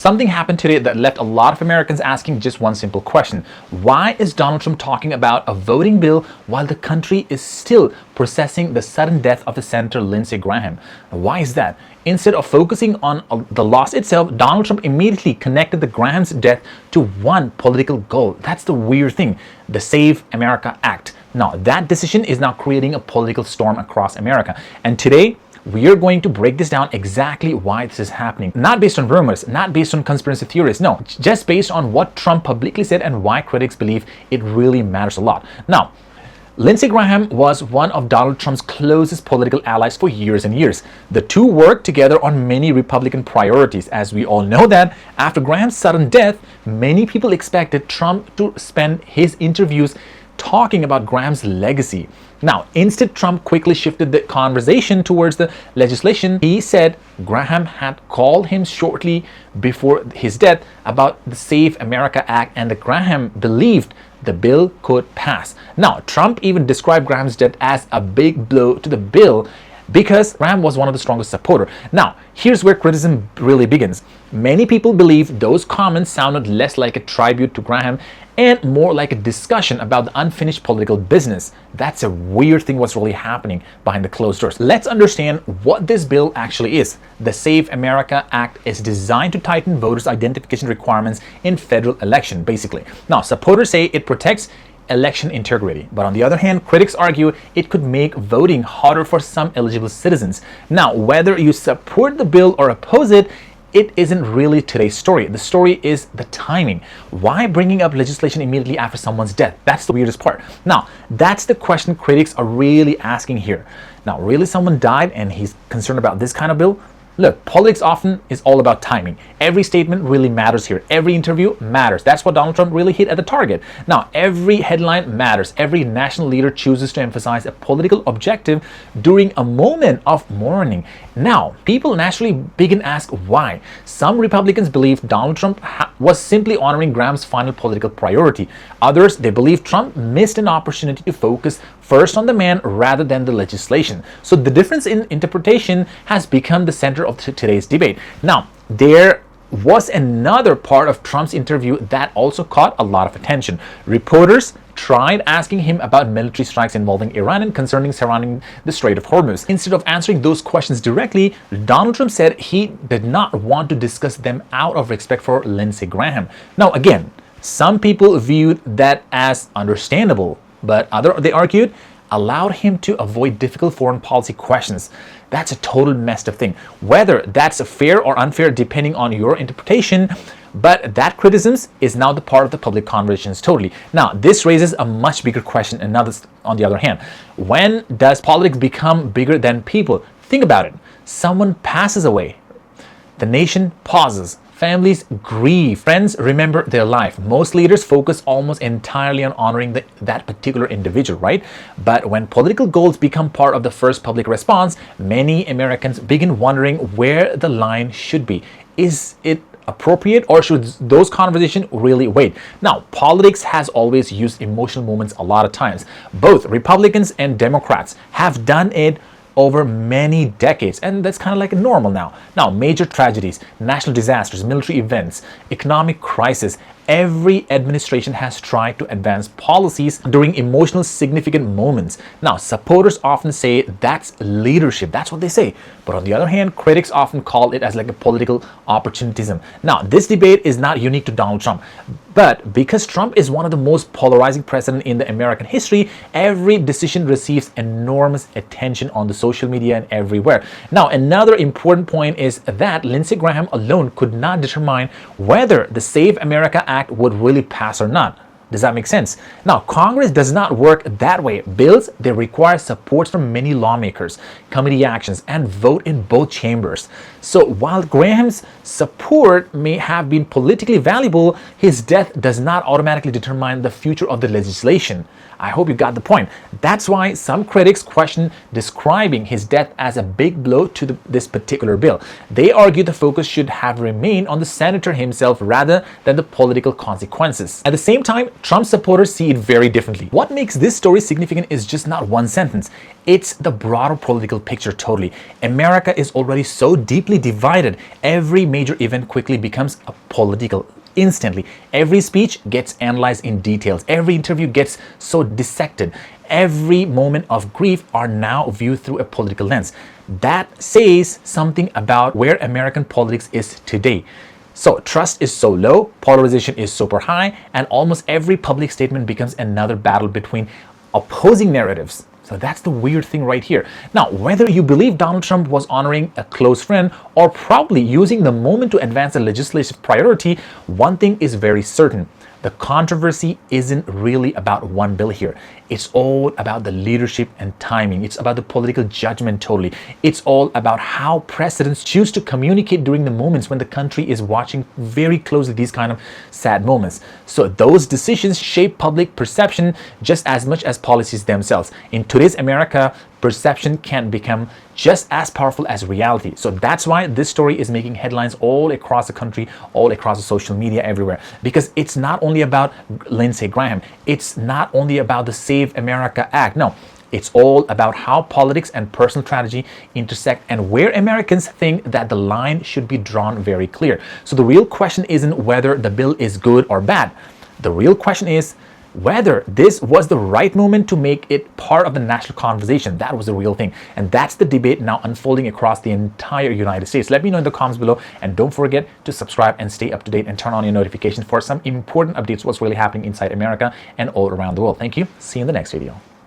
Something happened today that left a lot of Americans asking just one simple question. Why is Donald Trump talking about a voting bill while the country is still processing the sudden death of the Senator Lindsey Graham? Why is that? Instead of focusing on the loss itself, Donald Trump immediately connected the Graham's death to one political goal. That's the weird thing, the Save America Act. Now, that decision is now creating a political storm across America. And today, we are going to break this down exactly why this is happening. Not based on rumors, not based on conspiracy theories, no, just based on what Trump publicly said and why critics believe it really matters a lot. Now, Lindsey Graham was one of Donald Trump's closest political allies for years and years. The two worked together on many Republican priorities. As we all know that after Graham's sudden death, many people expected Trump to spend his interviews talking about Graham's legacy. Now, instead, Trump quickly shifted the conversation towards the legislation. He said Graham had called him shortly before his death about the Save America Act and that Graham believed the bill could pass. Now, Trump even described Graham's death as a big blow to the bill because Graham was one of the strongest supporters. Now, here's where criticism really begins. Many people believe those comments sounded less like a tribute to Graham and more like a discussion about the unfinished political business. That's a weird thing what's really happening behind the closed doors. Let's understand what this bill actually is. The Save America Act is designed to tighten voters' identification requirements in federal election, basically. Now, supporters say it protects election integrity, but on the other hand, critics argue it could make voting harder for some eligible citizens. Now, whether you support the bill or oppose it, it isn't really today's story. The story is the timing. Why bringing up legislation immediately after someone's death? That's the weirdest part. Now, that's the question critics are really asking here. Now, really someone died and he's concerned about this kind of bill? Look, politics often is all about timing. Every statement really matters here. Every interview matters. That's what Donald Trump really hit at the target. Now, every headline matters. Every national leader chooses to emphasize a political objective during a moment of mourning. Now, people naturally begin to ask why. Some Republicans believe Donald Trump was simply honoring Graham's final political priority. Others, they believe Trump missed an opportunity to focus first on the man rather than the legislation. So the difference in interpretation has become the center of today's debate. Now, there was another part of Trump's interview that also caught a lot of attention. Reporters tried asking him about military strikes involving Iran and concerning surrounding the Strait of Hormuz. Instead of answering those questions directly, Donald Trump said he did not want to discuss them out of respect for Lindsey Graham. Now, again, some people viewed that as understandable, but they argued allowed him to avoid difficult foreign policy questions. That's a total messed up thing. Whether that's fair or unfair depending on your interpretation, but that criticism is now the part of the public conversations totally. Now, this raises a much bigger question, and now this, on the other hand, when does politics become bigger than people? Think about it. Someone passes away. The nation pauses. Families grieve. Friends remember their life. Most leaders focus almost entirely on honoring that particular individual, right? But when political goals become part of the first public response, many Americans begin wondering where the line should be. Is it appropriate or should those conversations really wait? Now, politics has always used emotional moments a lot of times. Both Republicans and Democrats have done it over many decades, and that's kind of like normal now. Now, major tragedies, national disasters, military events, economic crisis, every administration has tried to advance policies during emotional significant moments. Now, supporters often say that's leadership. That's what they say. But on the other hand, critics often call it as like a political opportunism. Now, this debate is not unique to Donald Trump, but because Trump is one of the most polarizing presidents in the American history, every decision receives enormous attention on the social media and everywhere. Now, another important point is that Lindsey Graham alone could not determine whether the Save America Act would really pass or not. Does that make sense? Now, Congress does not work that way. Bills, they require support from many lawmakers, committee actions, and vote in both chambers. So while Graham's support may have been politically valuable, his death does not automatically determine the future of the legislation. I hope you got the point. That's why some critics question describing his death as a big blow to this particular bill. They argue the focus should have remained on the senator himself rather than the political consequences. At the same time, Trump supporters see it very differently. What makes this story significant is just not one sentence. It's the broader political picture totally. America is already so deeply divided. Every major event quickly becomes a political instantly. Every speech gets analyzed in details. Every interview gets so dissected. Every moment of grief are now viewed through a political lens. That says something about where American politics is today. So trust is so low, polarization is super high, and almost every public statement becomes another battle between opposing narratives. So that's the weird thing right here. Now, whether you believe Donald Trump was honoring a close friend or probably using the moment to advance a legislative priority, one thing is very certain. The controversy isn't really about one bill here. It's all about the leadership and timing. It's about the political judgment totally. It's all about how presidents choose to communicate during the moments when the country is watching very closely these kind of sad moments. So those decisions shape public perception just as much as policies themselves. In today's America, perception can become just as powerful as reality. So that's why this story is making headlines all across the country, all across the social media, everywhere. Because it's not only about Lindsey Graham. It's not only about the Save America Act. No, it's all about how politics and personal tragedy intersect and where Americans think that the line should be drawn very clear. So the real question isn't whether the bill is good or bad. The real question is whether this was the right moment to make it part of the national conversation. That was the real thing. And that's the debate now unfolding across the entire United States. Let me know in the comments below, and don't forget to subscribe and stay up to date and turn on your notifications for some important updates, what's really happening inside America and all around the world. Thank you. See you in the next video.